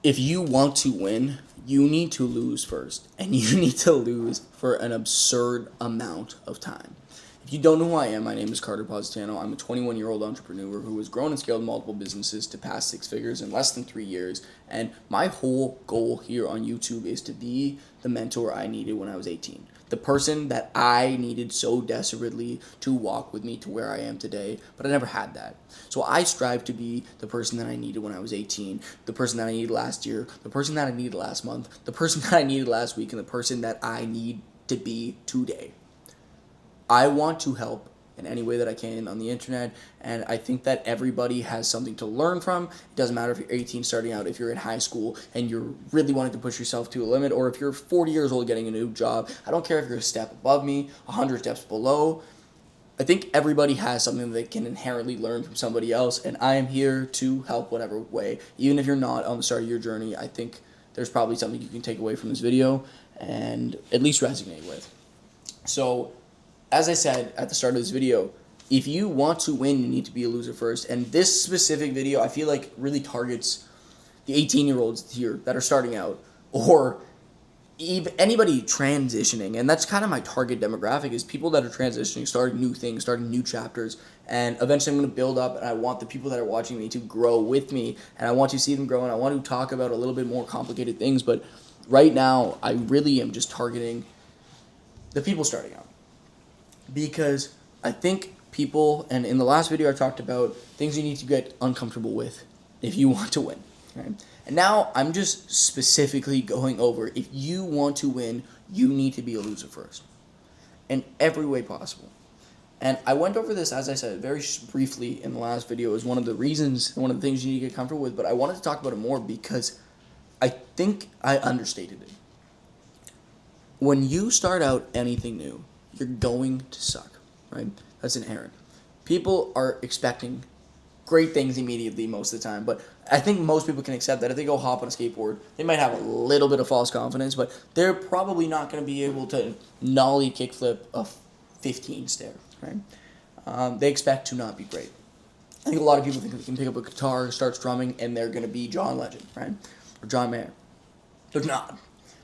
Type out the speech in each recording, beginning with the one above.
if you want to win, you need to lose first, and you need to lose for an absurd amount of time. If you don't know who I am, my name is Carter Positan. I'm a 21-year-old entrepreneur who has grown and scaled multiple businesses to past six figures in less than 3 years. And my whole goal here on YouTube is to be the mentor I needed when I was 18. The person that I needed so desperately to walk with me to where I am today, but I never had that. So I strive to be the person that I needed when I was 18, the person that I needed last year, the person that I needed last month, the person that I needed last week, and the person that I need to be today. I want to help in any way that I can on the internet, and I think that everybody has something to learn from. It doesn't matter if you're 18 starting out, if you're in high school and you're really wanting to push yourself to a limit, or if you're 40 years old getting a new job. I don't care if you're a step above me, 100 steps below. I think everybody has something that they can inherently learn from somebody else, and I am here to help whatever way. Even if you're not on the start of your journey, I think there's probably something you can take away from this video and at least resonate with. So, as I said at the start of this video, if you want to win, you need to be a loser first. And this specific video, I feel like really targets the 18-year-olds here that are starting out, or even anybody transitioning. And that's kind of my target demographic, is people that are transitioning, starting new things, starting new chapters. And eventually I'm going to build up, and I want the people that are watching me to grow with me. And I want to see them grow, and I want to talk about a little bit more complicated things. But right now, I really am just targeting the people starting out. Because I think people, and in the last video I talked about things you need to get uncomfortable with if you want to win. Right? And now I'm just specifically going over, if you want to win, you need to be a loser first. In every way possible. And I went over this, as I said, very briefly in the last video as one of the reasons, one of the things you need to get comfortable with, but I wanted to talk about it more because I think I understated it. When you start out anything new, you're going to suck, right? That's inherent. People are expecting great things immediately most of the time, but I think most people can accept that if they go hop on a skateboard, they might have a little bit of false confidence, but they're probably not going to be able to nollie kickflip a 15 stair, right? They expect to not be great. I think a lot of people think they can pick up a guitar, start strumming, and they're going to be John Legend, right? Or John Mayer. They're not.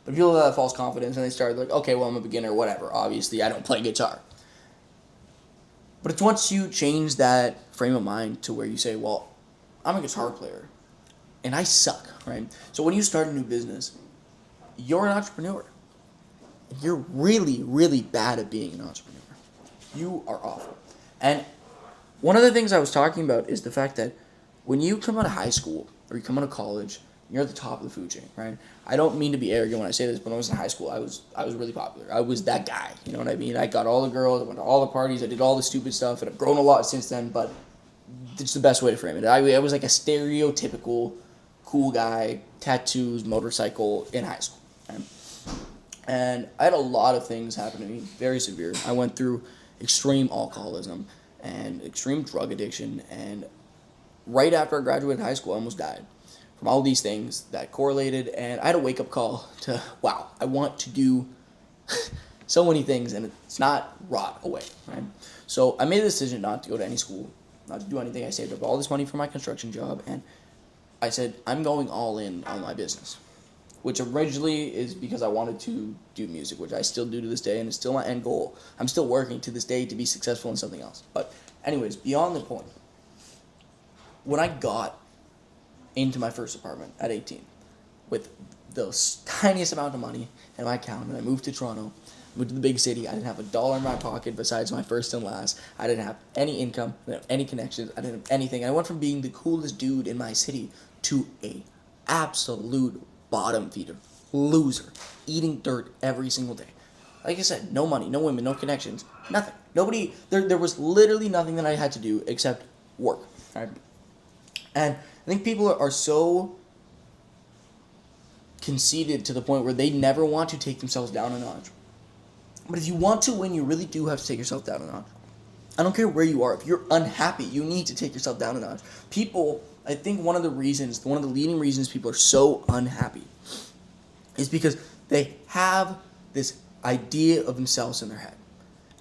But people have false confidence, and they start like, okay, well, I'm a beginner, whatever. Obviously, I don't play guitar. But it's once you change that frame of mind to where you say, well, I'm a guitar player, and I suck, right? So when you start a new business, you're an entrepreneur. You're really, really bad at being an entrepreneur. You are awful. And one of the things I was talking about is the fact that when you come out of high school, or you come out of college, you're at the top of the food chain, right? I don't mean to be arrogant when I say this, but when I was in high school, I was really popular. I was that guy, you know what I mean? I got all the girls, I went to all the parties, I did all the stupid stuff, and I've grown a lot since then, but it's the best way to frame it. I was like a stereotypical cool guy, tattoos, motorcycle in high school. Right? And I had a lot of things happen to me, very severe. I went through extreme alcoholism and extreme drug addiction, and right after I graduated high school, I almost died from all these things that correlated, and I had a wake-up call to, wow, I want to do so many things, and it's not rot away, right? So I made the decision not to go to any school, not to do anything. I saved up all this money for my construction job, and I said, I'm going all in on my business, which originally is because I wanted to do music, which I still do to this day, and it's still my end goal. I'm still working to this day to be successful in something else. But anyways, beyond the point, when I got into my first apartment at 18 with the tiniest amount of money in my account, and I moved to Toronto, moved to the big city. I didn't have $1 in my pocket besides my first and last. I didn't have any income, I didn't have any connections, I didn't have anything. And I went from being the coolest dude in my city to a absolute bottom feeder, loser, eating dirt every single day. Like I said, no money, no women, no connections, nothing. Nobody, there was literally nothing that I had to do except work, right? And I think people are so conceited to the point where they never want to take themselves down a notch. But if you want to win, you really do have to take yourself down a notch. I don't care where you are. If you're unhappy, you need to take yourself down a notch. People, I think one of the leading reasons people are so unhappy is because they have this idea of themselves in their head.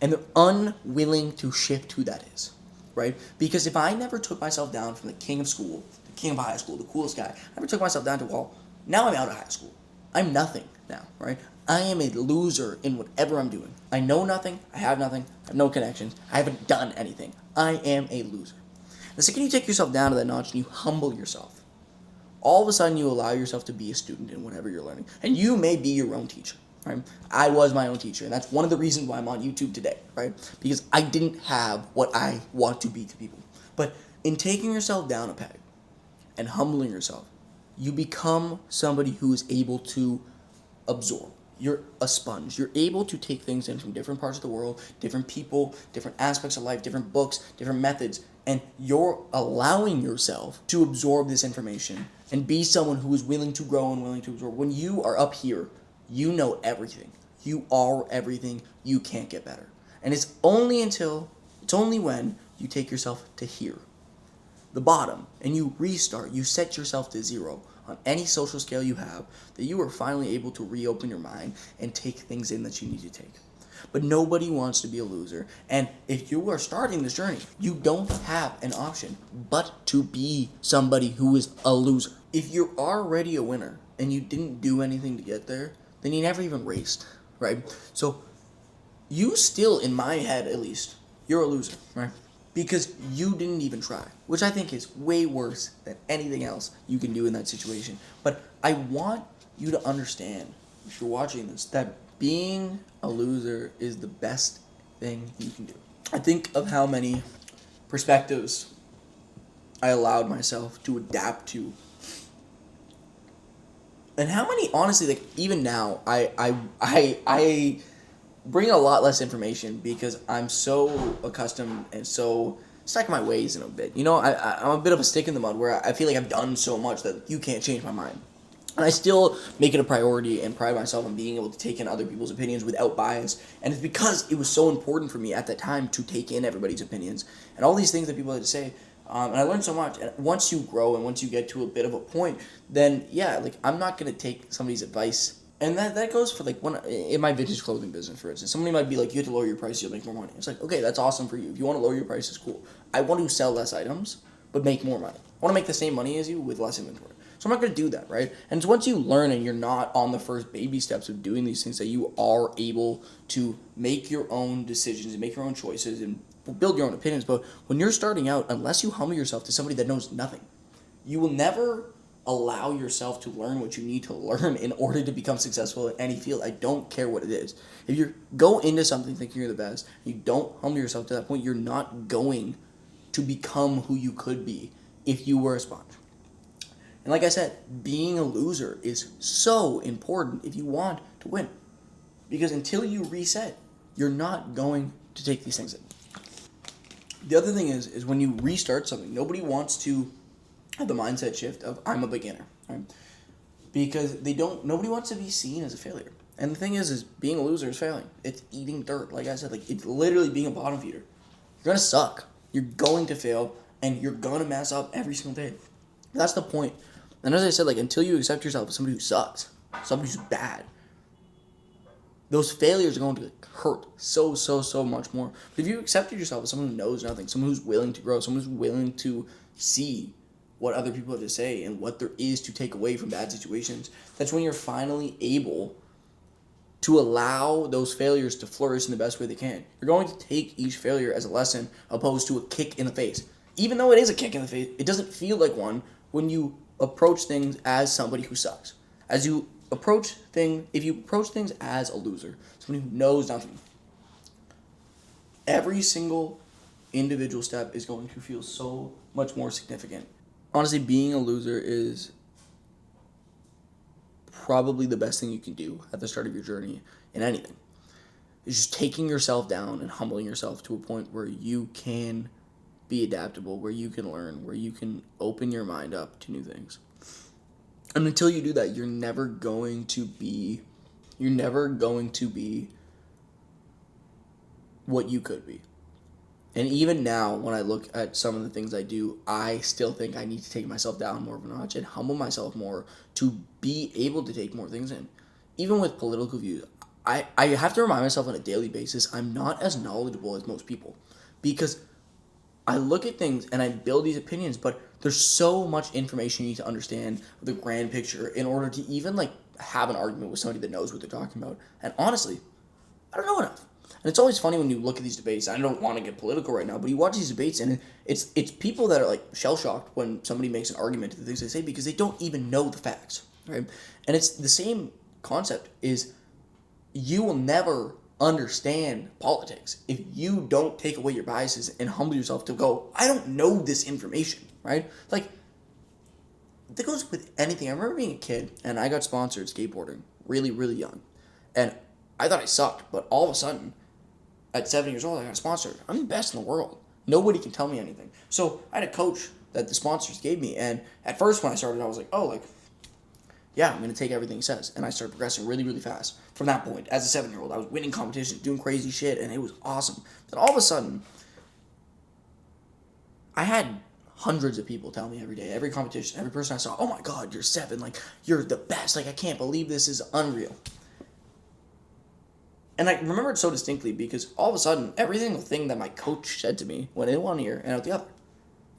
And they're unwilling to shift who that is. Right? Because if I never took myself down from the king of school, the king of high school, the coolest guy. I never took myself down to, well, now I'm out of high school. I'm nothing now, right? I am a loser in whatever I'm doing. I know nothing. I have nothing. I have no connections. I haven't done anything. I am a loser. The second you take yourself down to that notch and you humble yourself, all of a sudden you allow yourself to be a student in whatever you're learning. And you may be your own teacher, right? I was my own teacher, and that's one of the reasons why I'm on YouTube today, right? Because I didn't have what I want to be to people. But in taking yourself down a peg and humbling yourself, you become somebody who is able to absorb. You're a sponge. You're able to take things in from different parts of the world, different people, different aspects of life, different books, different methods, and you're allowing yourself to absorb this information and be someone who is willing to grow and willing to absorb. When you are up here, you know everything. You are everything. You can't get better. And it's only when you take yourself to here, the bottom, and you restart, you set yourself to zero on any social scale you have, that you are finally able to reopen your mind and take things in that you need to take. But nobody wants to be a loser. And if you are starting this journey, you don't have an option but to be somebody who is a loser. If you're already a winner and you didn't do anything to get there, then you never even raced, right? So you still, in my head at least, you're a loser, right? Because you didn't even try, which I think is way worse than anything else you can do in that situation. But I want you to understand, if you're watching this, that being a loser is the best thing you can do. I think of how many perspectives I allowed myself to adapt to, and how many, honestly, like even now, I bring a lot less information because I'm so accustomed and so stuck in my ways in a bit. You know, I'm a bit of a stick in the mud where I feel like I've done so much that you can't change my mind. And I still make it a priority and pride myself on being able to take in other people's opinions without bias. And it's because it was so important for me at that time to take in everybody's opinions and all these things that people had to say. And I learned so much. And once you grow and once you get to a bit of a point, then yeah, like I'm not going to take somebody's advice. And that goes for like when in my vintage clothing business, for instance, somebody might be like, you have to lower your price, you'll make more money. It's like, okay, that's awesome for you. If you want to lower your prices, cool. I want to sell less items, but make more money. I want to make the same money as you with less inventory. So I'm not going to do that, right? And it's once you learn and you're not on the first baby steps of doing these things that you are able to make your own decisions and make your own choices and build your own opinions. But when you're starting out, unless you humble yourself to somebody that knows nothing, you will never allow yourself to learn what you need to learn in order to become successful in any field. I don't care what it is. If you go into something thinking you're the best, you don't humble yourself to that point, you're not going to become who you could be if you were a sponge. And like I said, being a loser is so important if you want to win. Because until you reset, you're not going to take these things in. The other thing is when you restart something, nobody wants to have the mindset shift of I'm a beginner, right? Because nobody wants to be seen as a failure. And the thing is being a loser is failing. It's eating dirt. Like I said, like it's literally being a bottom feeder. You're going to suck. You're going to fail and you're going to mess up every single day. That's the point. And as I said, like until you accept yourself as somebody who sucks, somebody who's bad, those failures are going to hurt so much more. But if you accepted yourself as someone who knows nothing, someone who's willing to grow, someone who's willing to see what other people have to say and what there is to take away from bad situations, that's when you're finally able to allow those failures to flourish in the best way they can. You're going to take each failure as a lesson opposed to a kick in the face. Even though it is a kick in the face, it doesn't feel like one when you approach things as somebody who sucks. If you approach things as a loser, somebody who knows nothing, every single individual step is going to feel so much more significant. Honestly, being a loser is probably the best thing you can do at the start of your journey in anything. It's just taking yourself down and humbling yourself to a point where you can be adaptable, where you can learn, where you can open your mind up to new things. And until you do that, you're never going to be what you could be. And even now, when I look at some of the things I do, I still think I need to take myself down more of a notch and humble myself more to be able to take more things in. Even with political views, I have to remind myself on a daily basis, I'm not as knowledgeable as most people. Because I look at things and I build these opinions, but There's so much information you need to understand the grand picture in order to even like have an argument with somebody that knows what they're talking about. And honestly, I don't know enough. And it's always funny when you look at these debates. I don't want to get political right now, but you watch these debates and it's people that are like shell shocked when somebody makes an argument to the things they say because they don't even know the facts, right? And it's the same concept is you will never understand politics if you don't take away your biases and humble yourself to go, I don't know this information, right? Like, that goes with anything. I remember being a kid and I got sponsored skateboarding really, really young. And I thought I sucked, but all of a sudden, at 7 years old, I got sponsored. I'm the best in the world. Nobody can tell me anything. So I had a coach that the sponsors gave me. And at first when I started, I was like, oh, like, yeah, I'm going to take everything he says. And I started progressing really, really fast. From that point, as a 7-year-old, I was winning competitions, doing crazy shit, and it was awesome. Then all of a sudden, I had hundreds of people tell me every day, every competition, every person I saw, oh my God, you're 7, like, you're the best, like, I can't believe this is unreal. And I remember it so distinctly because all of a sudden, every single thing that my coach said to me went in one ear and out the other.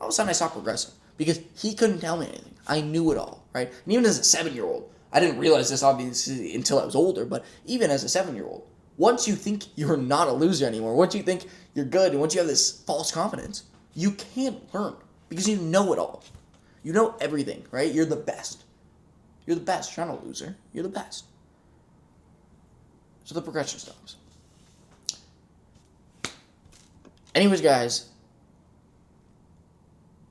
All of a sudden, I stopped progressing because he couldn't tell me anything. I knew it all, right? And even as a 7-year-old, I didn't realize this obviously until I was older, but even as a 7-year-old, once you think you're not a loser anymore, once you think you're good, and once you have this false confidence, you can't learn because you know it all. You know everything, right? You're the best. You're the best. You're not a loser. You're the best. So the progression stops. Anyways, guys,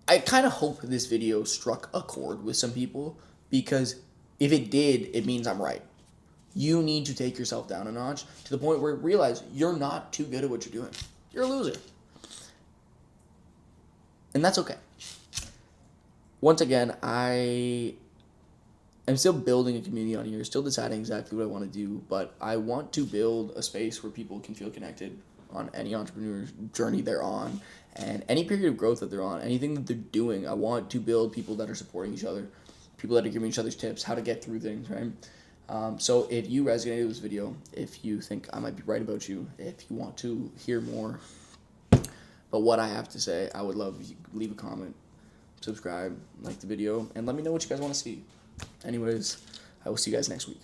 I kind of hope this video struck a chord with some people because if it did, it means I'm right. You need to take yourself down a notch to the point where you realize you're not too good at what you're doing. You're a loser. And that's okay. Once again, I'm still building a community on here, still deciding exactly what I want to do, but I want to build a space where people can feel connected on any entrepreneur journey they're on and any period of growth that they're on, anything that they're doing. I want to build people that are supporting each other, people that are giving each other tips, how to get through things, right? So if you resonated with this video, if you think I might be right about you, if you want to hear more about what I have to say, I would love if you leave a comment, subscribe, like the video, and let me know what you guys want to see. Anyways, I will see you guys next week.